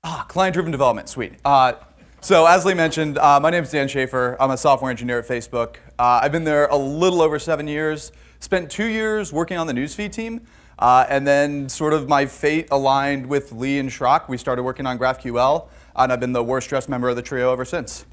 Client-driven development, sweet. So as Lee mentioned, my name is Dan Schaefer. I'm a software engineer at Facebook. I've been there a little over 7 years, spent 2 years working on the newsfeed team, and then sort of my fate aligned with Lee and Schrock. We started working on GraphQL, and I've been the worst dressed member of the trio ever since.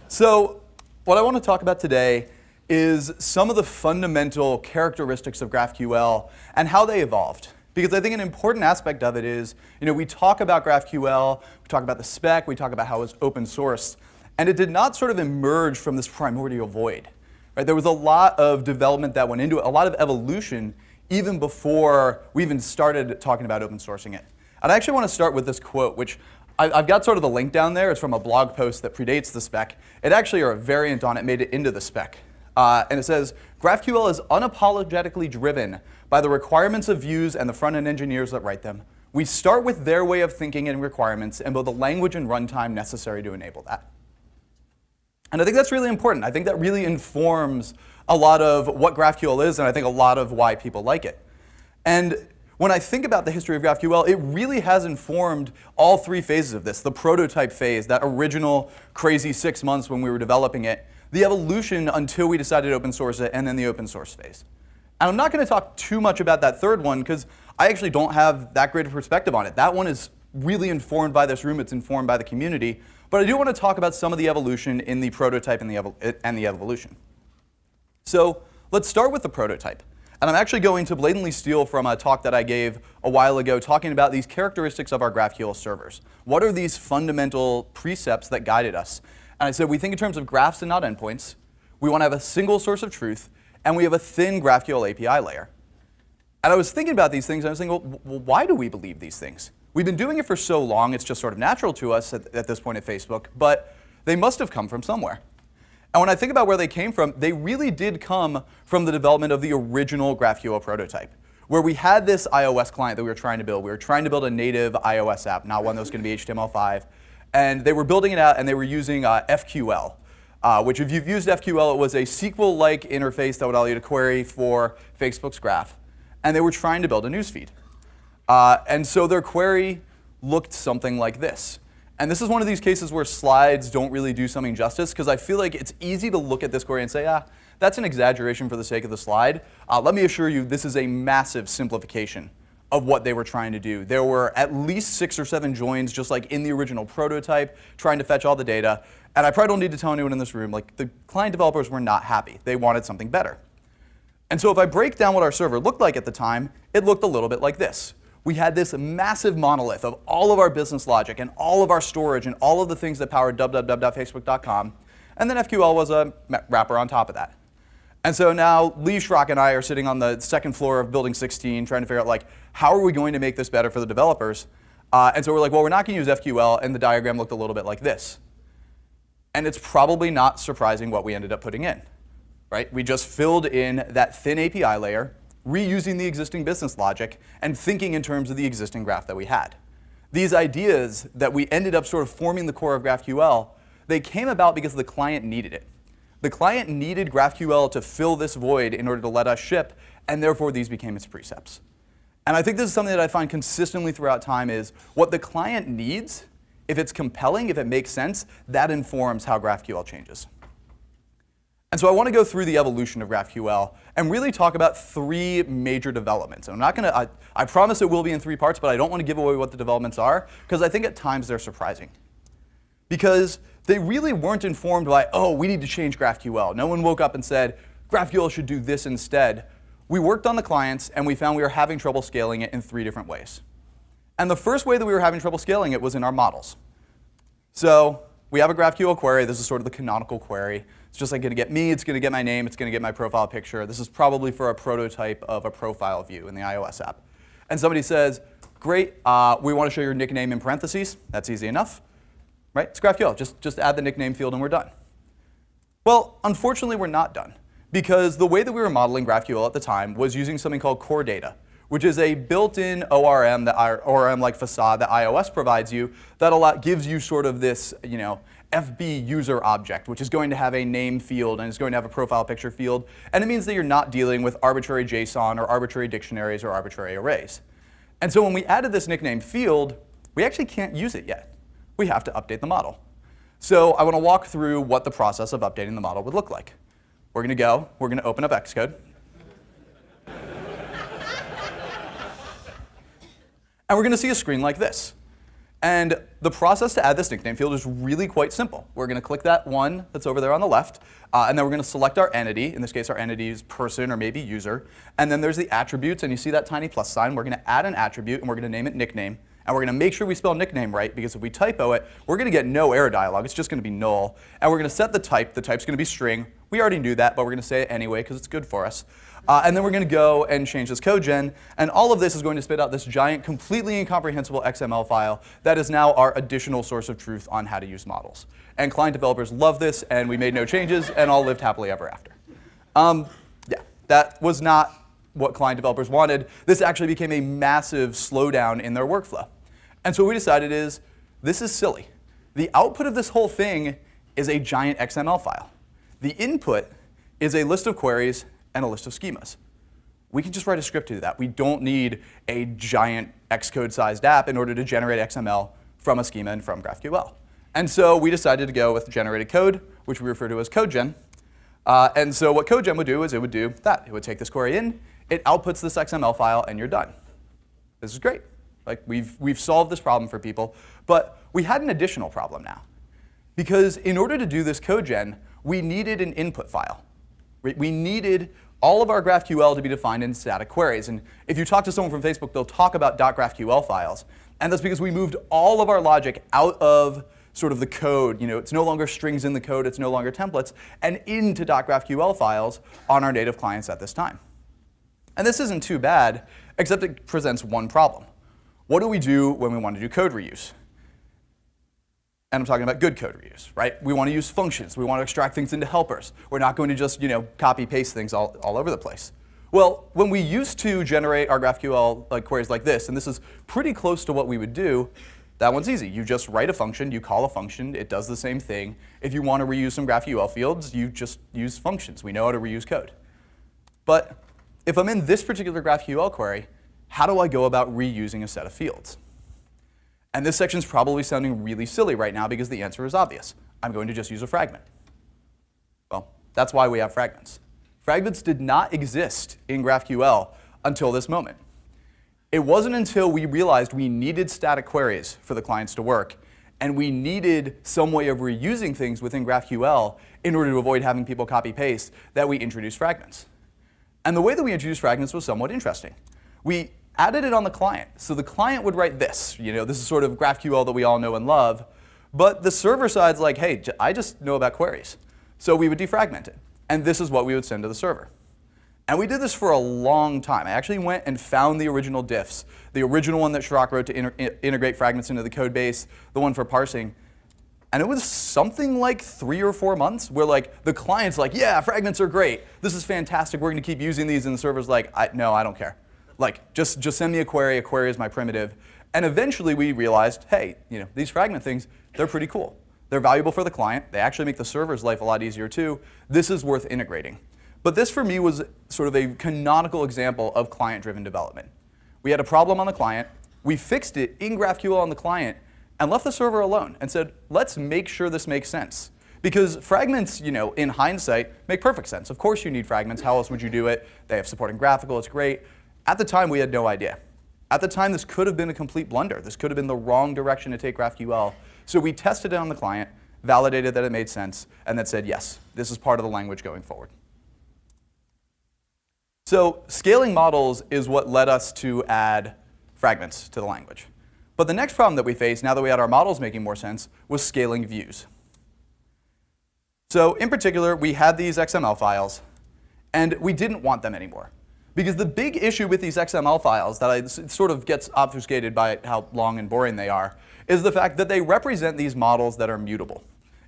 So what I want to talk about today is some of the fundamental characteristics of GraphQL and how they evolved. Because I think an important aspect of it is, we talk about GraphQL, we talk about the spec, we talk about how it's open source, and it did not sort of emerge from this primordial void. Right? There was a lot of development that went into it, a lot of evolution, even before we even started talking about open sourcing it. And I actually want to start with this quote, which I've got sort of the link down there. It's from a blog post that predates the spec. It actually, or a variant on it, made it into the spec. And it says, GraphQL is unapologetically driven by the requirements of views and the front-end engineers that write them. We start with their way of thinking and requirements and build the language and runtime necessary to enable that. And I think that's really important. I think that really informs a lot of what GraphQL is, and I think a lot of why people like it. And when I think about the history of GraphQL, it really has informed all three phases of this. The prototype phase, that original crazy 6 months when we were developing it, the evolution until we decided to open source it, and then the open source phase. And I'm not going to talk too much about that third one because I actually don't have that great a perspective on it. That one is really informed by this room. It's informed by the community. But I do want to talk about some of the evolution in the prototype and the evolution. So let's start with the prototype. And I'm actually going to blatantly steal from a talk that I gave a while ago talking about these characteristics of our GraphQL servers. What are these fundamental precepts that guided us? And I said we think in terms of graphs and not endpoints. We want to have a single source of truth. And we have a thin GraphQL API layer. And I was thinking about these things, and I was thinking, well, why do we believe these things? We've been doing it for so long, it's just sort of natural to us at this point at Facebook, but they must have come from somewhere. And when I think about where they came from, they really did come from the development of the original GraphQL prototype, where we had this iOS client that we were trying to build. We were trying to build a native iOS app, not one that was going to be HTML5. And they were building it out, and they were using FQL. Which if you've used FQL, it was a SQL-like interface that would allow you to query for Facebook's graph. And they were trying to build a newsfeed. And so their query looked something like this. And this is one of these cases where slides don't really do something justice, because I feel like it's easy to look at this query and say, that's an exaggeration for the sake of the slide. Let me assure you, this is a massive simplification of what they were trying to do. There were at least 6 or 7 joins, just like in the original prototype, trying to fetch all the data. And I probably don't need to tell anyone in this room, like the client developers were not happy. They wanted something better. And so if I break down what our server looked like at the time, it looked a little bit like this. We had this massive monolith of all of our business logic and all of our storage and all of the things that powered www.facebook.com. And then FQL was a wrapper on top of that. And so now Lee, Schrock, and I are sitting on the second floor of Building 16 trying to figure out, how are we going to make this better for the developers? And so we're like, well, we're not going to use FQL, and the diagram looked a little bit like this. And it's probably not surprising what we ended up putting in. Right? We just filled in that thin API layer, reusing the existing business logic, and thinking in terms of the existing graph that we had. These ideas that we ended up sort of forming the core of GraphQL, they came about because the client needed it. The client needed GraphQL to fill this void in order to let us ship, and therefore these became its precepts. And I think this is something that I find consistently throughout time is what the client needs, if it's compelling, if it makes sense, that informs how GraphQL changes. And so I want to go through the evolution of GraphQL and really talk about 3 major developments. And I'm not going to, I promise it will be in 3 parts, but I don't want to give away what the developments are, because I think at times they're surprising. Because they really weren't informed by, oh, we need to change GraphQL. No one woke up and said, GraphQL should do this instead. We worked on the clients, and we found we were having trouble scaling it in 3 different ways. And the first way that we were having trouble scaling it was in our models. So we have a GraphQL query. This is sort of the canonical query. It's just going to get me, it's going to get my name, it's going to get my profile picture. This is probably for a prototype of a profile view in the iOS app. And somebody says, great, we want to show your nickname in parentheses. That's easy enough. Right? It's GraphQL. Just add the nickname field and we're done. Well, unfortunately, we're not done. Because the way that we were modeling GraphQL at the time was using something called core data, which is a built-in ORM, ORM-like facade that iOS provides you that gives you sort of this, FB user object, which is going to have a name field and is going to have a profile picture field. And it means that you're not dealing with arbitrary JSON or arbitrary dictionaries or arbitrary arrays. And so when we added this nickname field, we actually can't use it yet. We have to update the model. So I want to walk through what the process of updating the model would look like. We're going to open up Xcode. And we're going to see a screen like this. And the process to add this nickname field is really quite simple. We're going to click that one that's over there on the left, and then we're going to select our entity. In this case, our entity is person or maybe user. And then there's the attributes, and you see that tiny plus sign. We're going to add an attribute, and we're going to name it nickname. And we're going to make sure we spell nickname right, because if we typo it, we're going to get no error dialog. It's just going to be null. And we're going to set the type. The type's going to be string. We already knew that, but we're going to say it anyway because it's good for us. And then we're going to go and change this code gen. And all of this is going to spit out this giant, completely incomprehensible XML file that is now our additional source of truth on how to use models. And client developers love this, and we made no changes, and all lived happily ever after. Yeah, that was not what client developers wanted. This actually became a massive slowdown in their workflow. And so what we decided is, this is silly. The output of this whole thing is a giant XML file. The input is a list of queries and a list of schemas. We can just write a script to do that. We don't need a giant Xcode-sized app in order to generate XML from a schema and from GraphQL. And so we decided to go with generated code, which we refer to as CodeGen. And so what CodeGen would do is it would do that. It would take this query in, it outputs this XML file, and you're done. This is great. Like we've solved this problem for people. But we had an additional problem now. Because in order to do this CodeGen, we needed an input file. We needed all of our GraphQL to be defined in static queries. And if you talk to someone from Facebook, they'll talk about .graphql files. And that's because we moved all of our logic out of sort of the code. You know, it's no longer strings in the code, it's no longer templates, and into .graphql files on our native clients at this time. And this isn't too bad, except it presents one problem. What do we do when we want to do code reuse? And I'm talking about good code reuse, right? We want to use functions. We want to extract things into helpers. We're not going to just, copy paste things all over the place. Well, when we used to generate our GraphQL queries like this, and this is pretty close to what we would do, that one's easy. You just write a function, you call a function, it does the same thing. If you want to reuse some GraphQL fields, you just use functions. We know how to reuse code. But if I'm in this particular GraphQL query, how do I go about reusing a set of fields? And this section is probably sounding really silly right now because the answer is obvious. I'm going to just use a fragment. Well, that's why we have fragments. Fragments did not exist in GraphQL until this moment. It wasn't until we realized we needed static queries for the clients to work, and we needed some way of reusing things within GraphQL in order to avoid having people copy-paste that we introduced fragments. And the way that we introduced fragments was somewhat interesting. We added it on the client. So the client would write this. This is sort of GraphQL that we all know and love. But the server side's like, hey, I just know about queries. So we would defragment it. And this is what we would send to the server. And we did this for a long time. I actually went and found the original diffs, the original one that Schrock wrote to integrate fragments into the code base, the one for parsing. And it was something like 3 or 4 months where the client's like, yeah, fragments are great. This is fantastic. We're going to keep using these. And the server's like, no, I don't care. Just send me a query is my primitive. And eventually we realized, hey, these fragment things, they're pretty cool. They're valuable for the client. They actually make the server's life a lot easier too. This is worth integrating. But this for me was sort of a canonical example of client-driven development. We had a problem on the client. We fixed it in GraphQL on the client and left the server alone and said, let's make sure this makes sense. Because fragments, in hindsight, make perfect sense. Of course you need fragments. How else would you do it? They have support in graphical. It's great. At the time, we had no idea. At the time, this could have been a complete blunder. This could have been the wrong direction to take GraphQL. So we tested it on the client, validated that it made sense, and then said, yes, this is part of the language going forward. So scaling models is what led us to add fragments to the language. But the next problem that we faced, now that we had our models making more sense, was scaling views. So in particular, we had these XML files, and we didn't want them anymore. Because the big issue with these XML files that sort of gets obfuscated by how long and boring they are is the fact that they represent these models that are mutable.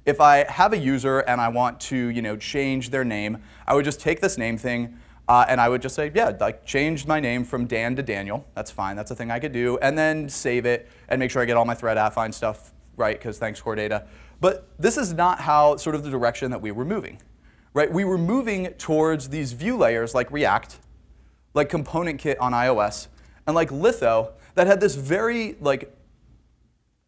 If I have a user and I want to change their name, I would just take this name thing and I would just say, yeah, change my name from Dan to Daniel. That's fine. That's a thing I could do. And then save it and make sure I get all my thread affine stuff right, because thanks core data. But this is not how sort of the direction that we were moving. Right? We were moving towards these view layers like React, like ComponentKit on iOS, and like Litho that had this very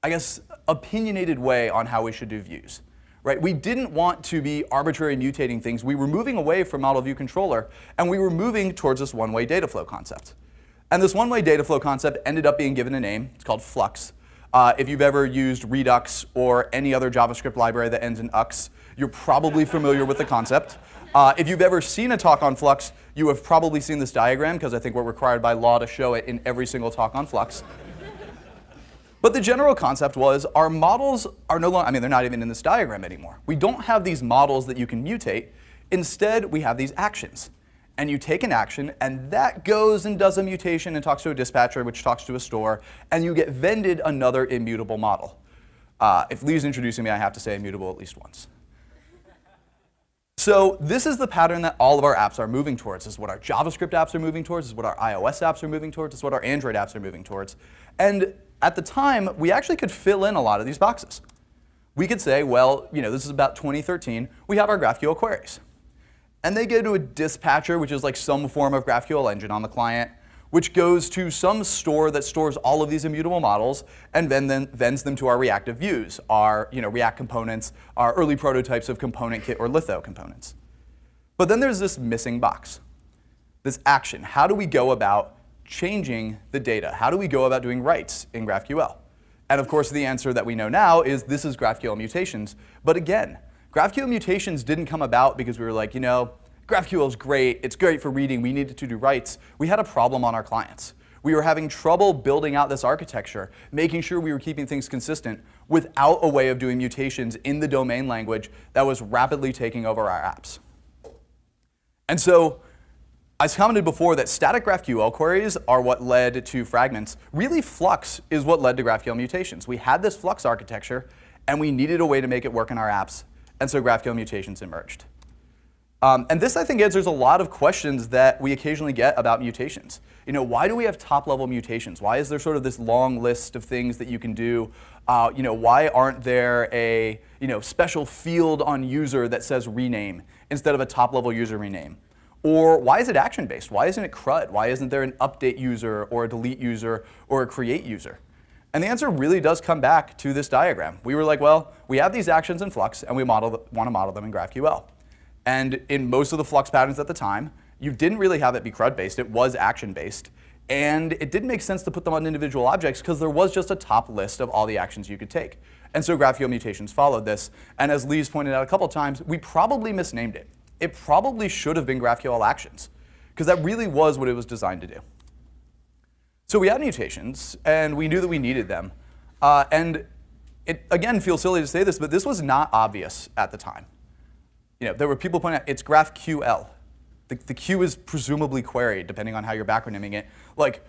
I guess, opinionated way on how we should do views. Right? We didn't want to be arbitrary mutating things. We were moving away from model view controller, and we were moving towards this one-way data flow concept. And this one-way data flow concept ended up being given a name. It's called Flux. If you've ever used Redux or any other JavaScript library that ends in ux, you're probably familiar with the concept. If you've ever seen a talk on Flux, you have probably seen this diagram, because I think we're required by law to show it in every single talk on Flux. But the general concept was our models are no longer, I mean, they're not even in this diagram anymore. We don't have these models that you can mutate. Instead, we have these actions. And you take an action, and that goes and does a mutation and talks to a dispatcher, which talks to a store, and you get vended another immutable model. If Lee's introducing me, I have to say immutable at least once. So this is the pattern that all of our apps are moving towards. This is what our JavaScript apps are moving towards. This is what our iOS apps are moving towards. This is what our Android apps are moving towards. And at the time, we actually could fill in a lot of these boxes. We could say, well, this is about 2013. We have our GraphQL queries. And they go to a dispatcher, which is like some form of GraphQL engine on the client, which goes to some store that stores all of these immutable models and then vends them to our reactive views, our React components, our early prototypes of ComponentKit or Litho components. But then there's this missing box, this action. How do we go about changing the data? How do we go about doing writes in GraphQL? And of course, the answer that we know now is this is GraphQL mutations. But again, GraphQL mutations didn't come about because we were like, GraphQL is great. It's great for reading. We needed to do writes. We had a problem on our clients. We were having trouble building out this architecture, making sure we were keeping things consistent without a way of doing mutations in the domain language that was rapidly taking over our apps. And so I commented before that static GraphQL queries are what led to fragments. Really, Flux is what led to GraphQL mutations. We had this Flux architecture, and we needed a way to make it work in our apps. And so GraphQL mutations emerged. And this, I think, answers a lot of questions that we occasionally get about mutations. Why do we have top-level mutations? Why is there sort of this long list of things that you can do? Why aren't there a special field on user that says rename instead of a top-level user rename? Or why is it action-based? Why isn't it CRUD? Why isn't there an update user or a delete user or a create user? And the answer really does come back to this diagram. We were like, well, we have these actions in Flux, and we want to model them in GraphQL. And in most of the Flux patterns at the time, you didn't really have it be CRUD-based. It was action-based. And it didn't make sense to put them on individual objects because there was just a top list of all the actions you could take. And so GraphQL mutations followed this. And as Lee's pointed out a couple times, we probably misnamed it. It probably should have been GraphQL actions, because that really was what it was designed to do. So we had mutations, and we knew that we needed them. And it, again, feels silly to say this, but this was not obvious at the time. There were people pointing out, it's GraphQL. The Q is presumably queried, depending on how you're backronymming it. Like,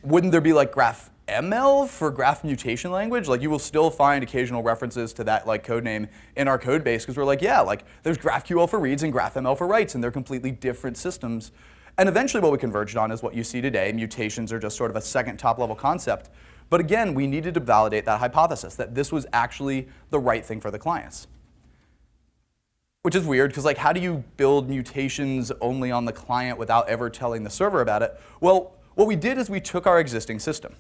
wouldn't there be like GraphML for graph mutation language? Like, you will still find occasional references to that code name in our code base, because we're like, yeah, there's GraphQL for reads and GraphML for writes, and they're completely different systems. And eventually what we converged on is what you see today. Mutations are just sort of a second top-level concept. But again, we needed to validate that hypothesis, that this was actually the right thing for the clients. Which is weird, because how do you build mutations only on the client without ever telling the server about it? Well, what we did is we took our existing system.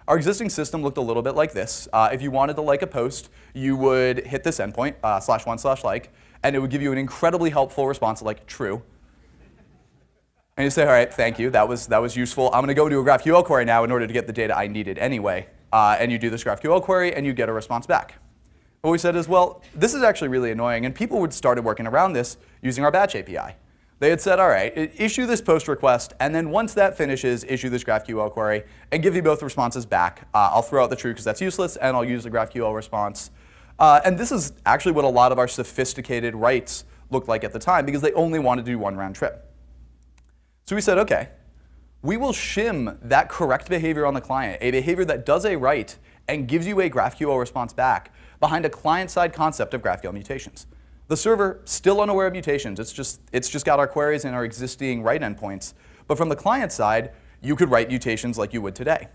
Our existing system looked a little bit like this. If you wanted to like a post, you would hit this endpoint, /1/like, and it would give you an incredibly helpful response like true. And you say, all right, thank you, that was useful. I'm going to go do a GraphQL query now in order to get the data I needed anyway. And you do this GraphQL query, and you get a response back. What we said is, well, this is actually really annoying, and people would started working around this using our batch API. They had said, all right, issue this post request, and then once that finishes, issue this GraphQL query, and give you both responses back. I'll throw out the true because that's useless, and I'll use the GraphQL response. And this is actually what a lot of our sophisticated writes looked like at the time, because they only wanted to do one round trip. So we said, OK, we will shim that correct behavior on the client, a behavior that does a write and gives you a GraphQL response back, behind a client-side concept of GraphQL mutations. The server, still unaware of mutations. It's just got our queries and our existing write endpoints. But from the client side, you could write mutations like you would today.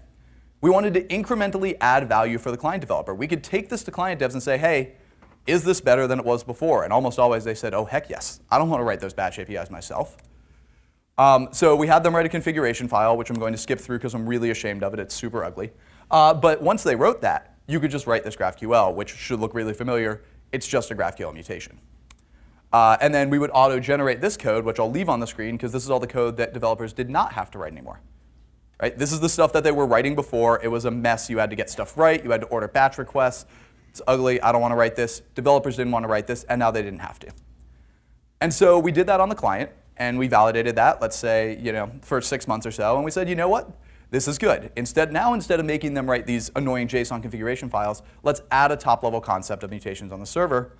We wanted to incrementally add value for the client developer. We could take this to client devs and say, hey, is this better than it was before? And almost always they said, oh, heck yes. I don't want to write those batch APIs myself. So we had them write a configuration file, which I'm going to skip through because I'm really ashamed of it. It's super ugly. But once they wrote that, you could just write this GraphQL, which should look really familiar. It's just a GraphQL mutation. And then we would auto-generate this code, which I'll leave on the screen because this is all the code that developers did not have to write anymore. Right? This is the stuff that they were writing before. It was a mess. You had to get stuff right. You had to order batch requests. It's ugly. I don't want to write this. Developers didn't want to write this, and now they didn't have to. And so we did that on the client, and we validated that, let's say, for 6 months or so, and we said, you know what? This is good. Instead of making them write these annoying JSON configuration files, let's add a top-level concept of mutations on the server.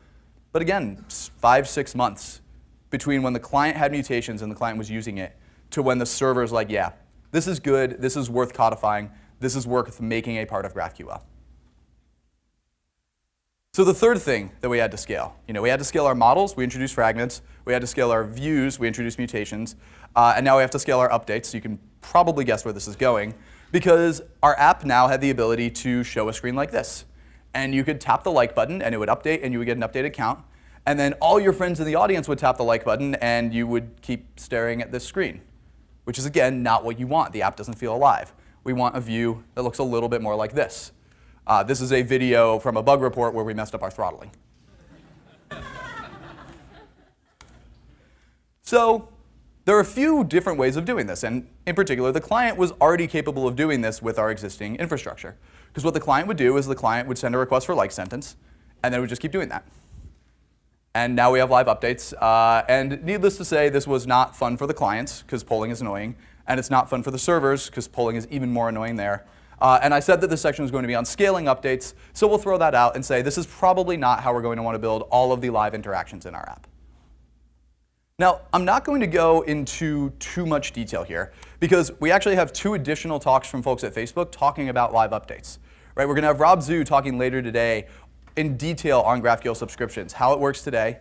But again, 5, 6 months between when the client had mutations and the client was using it to when the server's like, yeah, this is good, this is worth codifying, this is worth making a part of GraphQL. So the third thing that we had to scale, we had to scale our models, we introduced fragments, we had to scale our views, we introduced mutations, and now we have to scale our updates, so you can probably guess where this is going, because our app now had the ability to show a screen like this. And you could tap the like button, and it would update, and you would get an updated count. And then all your friends in the audience would tap the like button, and you would keep staring at this screen, which is, again, not what you want. The app doesn't feel alive. We want a view that looks a little bit more like this. This is a video from a bug report where we messed up our throttling. So there are a few different ways of doing this. And in particular, the client was already capable of doing this with our existing infrastructure. Because what the client would do is the client would send a request for like sentence, and then we would just keep doing that. And now we have live updates. And needless to say, this was not fun for the clients, because polling is annoying. And it's not fun for the servers, because polling is even more annoying there. And I said that this section was going to be on scaling updates, so we'll throw that out and say this is probably not how we're going to want to build all of the live interactions in our app. Now, I'm not going to go into too much detail here, because we actually have 2 additional talks from folks at Facebook talking about live updates. Right? We're going to have Rob Zhu talking later today in detail on GraphQL subscriptions, how it works today.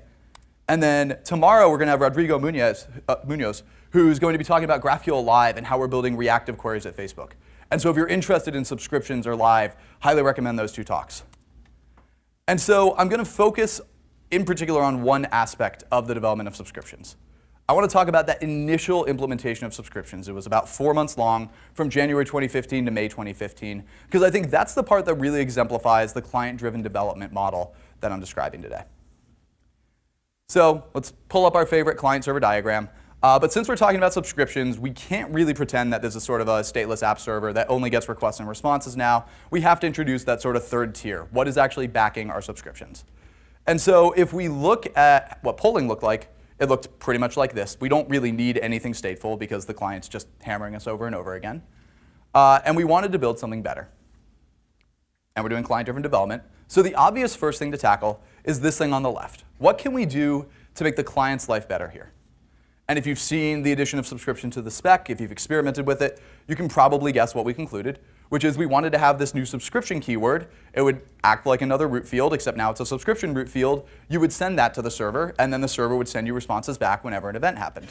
And then tomorrow, we're going to have Rodrigo Munoz, who's going to be talking about GraphQL Live and how we're building reactive queries at Facebook. And so if you're interested in subscriptions or live, highly recommend those 2 talks. And so I'm going to focus in particular on one aspect of the development of subscriptions. I want to talk about that initial implementation of subscriptions. It was about 4 months long, from January 2015 to May 2015, because I think that's the part that really exemplifies the client-driven development model that I'm describing today. So let's pull up our favorite client-server diagram. But since we're talking about subscriptions, we can't really pretend that this is sort of a stateless app server that only gets requests and responses now. We have to introduce that sort of third tier. What is actually backing our subscriptions? And so if we look at what polling looked like, it looked pretty much like this. We don't really need anything stateful because the client's just hammering us over and over again. And we wanted to build something better. And we're doing client-driven development. So the obvious first thing to tackle is this thing on the left. What can we do to make the client's life better here? And if you've seen the addition of subscription to the spec, if you've experimented with it, you can probably guess what we concluded, which is we wanted to have this new subscription keyword. It would act like another root field, except now it's a subscription root field. You would send that to the server, and then the server would send you responses back whenever an event happened.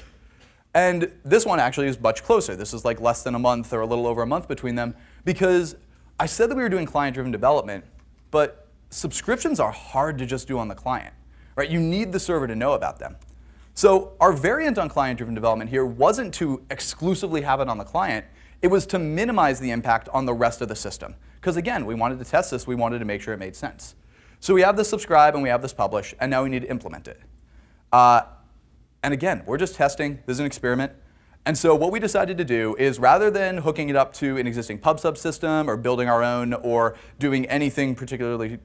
And this one actually is much closer. This is like less than a month or a little over a month between them, because I said that we were doing client-driven development, but subscriptions are hard to just do on the client. Right? You need the server to know about them. So our variant on client-driven development here wasn't to exclusively have it on the client. It was to minimize the impact on the rest of the system. Because again, we wanted to test this. We wanted to make sure it made sense. So we have this subscribe and we have this publish, and now we need to implement it. And again, we're just testing. This is an experiment. And so what we decided to do is rather than hooking it up to an existing pub subsystem or building our own or doing anything particularly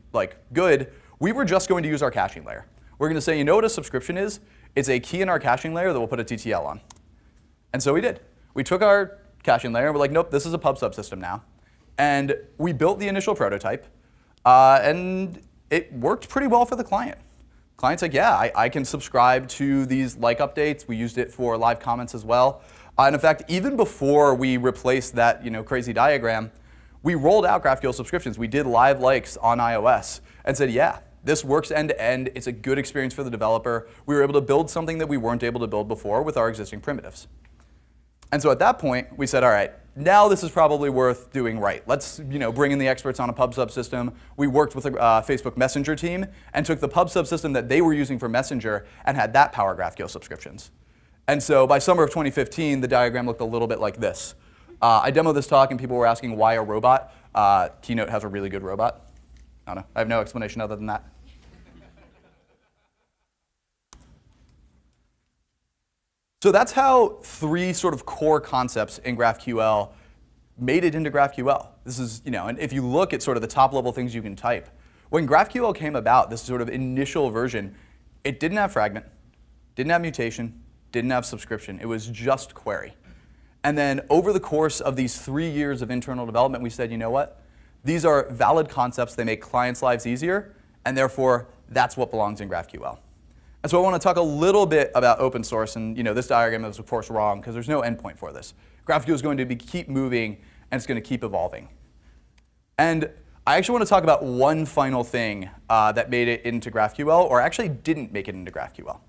good, we were just going to use our caching layer. We're going to say, you know what a subscription is? It's a key in our caching layer that we'll put a TTL on. And so we did. We took our caching layer and we're like, nope, this is a pub subsystem now. And we built the initial prototype, and it worked pretty well for the client. Client's like, yeah, I can subscribe to these like updates. We used it for live comments as well. And in fact, even before we replaced that crazy diagram, we rolled out GraphQL subscriptions. We did live likes on iOS and said, yeah, this works end to end. It's a good experience for the developer. We were able to build something that we weren't able to build before with our existing primitives. And so at that point, we said, all right, now this is probably worth doing right. Let's bring in the experts on a pub subsystem. We worked with the Facebook Messenger team and took the pub subsystem that they were using for Messenger and had that power GraphQL subscriptions. And so by summer of 2015, the diagram looked a little bit like this. I demoed this talk and people were asking why a robot. Keynote has a really good robot. I don't know. I have no explanation other than that. So that's how 3 sort of core concepts in GraphQL made it into GraphQL. This is, and if you look at sort of the top level things you can type, when GraphQL came about, this sort of initial version, it didn't have fragment, didn't have mutation, didn't have subscription. It was just query. And then over the course of these 3 years of internal development, we said, you know what? These are valid concepts. They make clients' lives easier, and therefore, that's what belongs in GraphQL. And so I want to talk a little bit about open source, and this diagram is of course wrong because there's no endpoint for this. GraphQL is going to keep moving, and it's going to keep evolving. And I actually want to talk about one final thing that made it into GraphQL, or actually didn't make it into GraphQL.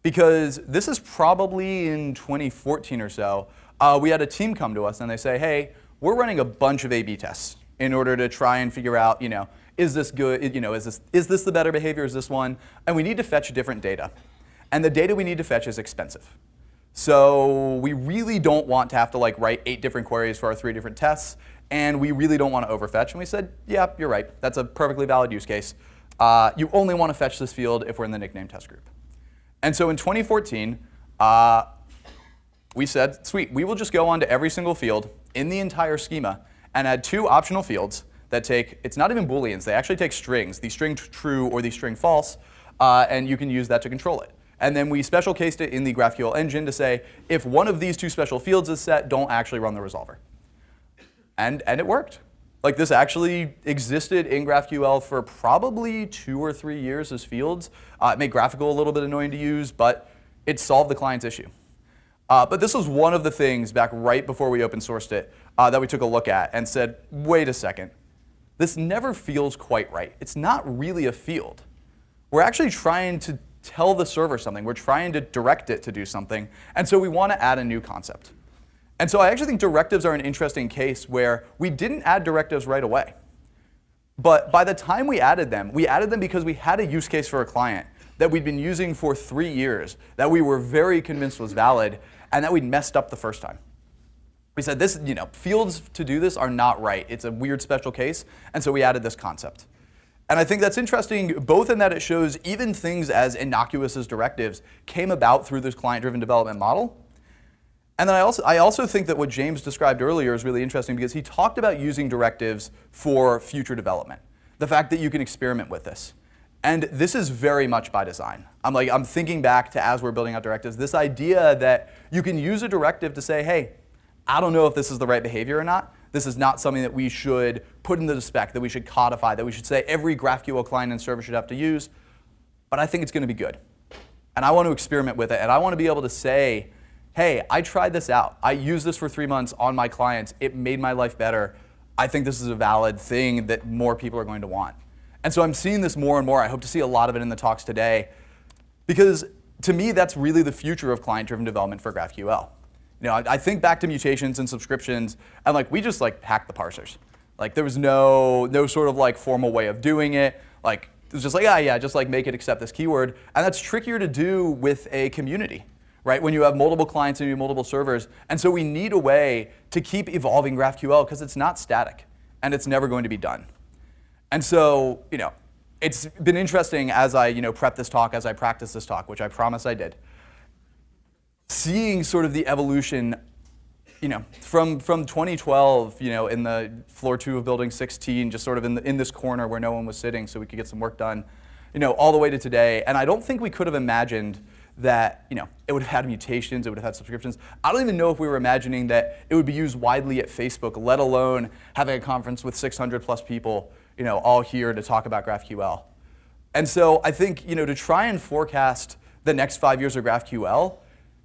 Because this is probably in 2014 or so, we had a team come to us and they say, hey, we're running a bunch of A/B tests in order to try and figure out, is this good? Is this the better behavior? Is this one? And we need to fetch different data. And the data we need to fetch is expensive. So we really don't want to have to write 8 different queries for our 3 different tests. And we really don't want to overfetch. And we said, yeah, you're right. That's a perfectly valid use case. You only want to fetch this field if we're in the nickname test group. And so in 2014, we said, sweet, we will just go on to every single field in the entire schema and add 2 optional fields that take, it's not even Booleans, they actually take strings, the string true or the string false, and you can use that to control it. And then we special cased it in the GraphQL engine to say, if one of these 2 special fields is set, don't actually run the resolver. And it worked. This actually existed in GraphQL for probably 2 or 3 years as fields. It made graphical a little bit annoying to use, but it solved the client's issue. But this was one of the things back right before we open sourced it that we took a look at and said, wait a second. This never feels quite right. It's not really a field. We're actually trying to tell the server something. We're trying to direct it to do something. And so we want to add a new concept. And so I actually think directives are an interesting case where we didn't add directives right away. But by the time we added them because we had a use case for a client that we'd been using for 3 years, that we were very convinced was valid, and that we'd messed up the first time. We said, this, fields to do this are not right. It's a weird special case, and so we added this concept. And I think that's interesting, both in that it shows even things as innocuous as directives came about through this client-driven development model. And then I also think that what James described earlier is really interesting because he talked about using directives for future development. The fact that you can experiment with this. And this is very much by design. I'm thinking back to as we're building out directives, this idea that you can use a directive to say, hey, I don't know if this is the right behavior or not. This is not something that we should put into the spec, that we should codify, that we should say every GraphQL client and server should have to use. But I think it's going to be good. And I want to experiment with it. And I want to be able to say, hey, I tried this out. I used this for 3 months on my clients. It made my life better. I think this is a valid thing that more people are going to want. And so I'm seeing this more and more. I hope to see a lot of it in the talks today. Because to me, that's really the future of client-driven development for GraphQL. I think back to mutations and subscriptions, and we just hacked the parsers. There was no sort of formal way of doing it. It was just just make it accept this keyword. And that's trickier to do with a community, right? When you have multiple clients and you have multiple servers. And so we need a way to keep evolving GraphQL because it's not static and it's never going to be done. And so, it's been interesting as I, prep this talk, as I practice this talk, which I promise I did. Seeing sort of the evolution, from 2012, in the floor 2 of building 16, just sort of in this corner where no one was sitting so we could get some work done, all the way to today. And I don't think we could have imagined that, it would have had mutations, it would have had subscriptions. I don't even know if we were imagining that it would be used widely at Facebook, let alone having a conference with 600 plus people, all here to talk about GraphQL. And so I think, to try and forecast the next 5 years of GraphQL,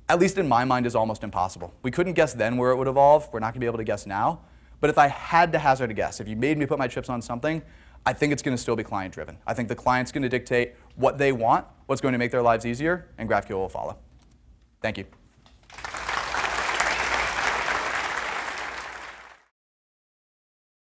at least in my mind, is almost impossible. We couldn't guess then where it would evolve. We're not going to be able to guess now. But if I had to hazard a guess, if you made me put my chips on something, I think it's going to still be client-driven. I think the client's going to dictate what they want, what's going to make their lives easier, and GraphQL will follow. Thank you.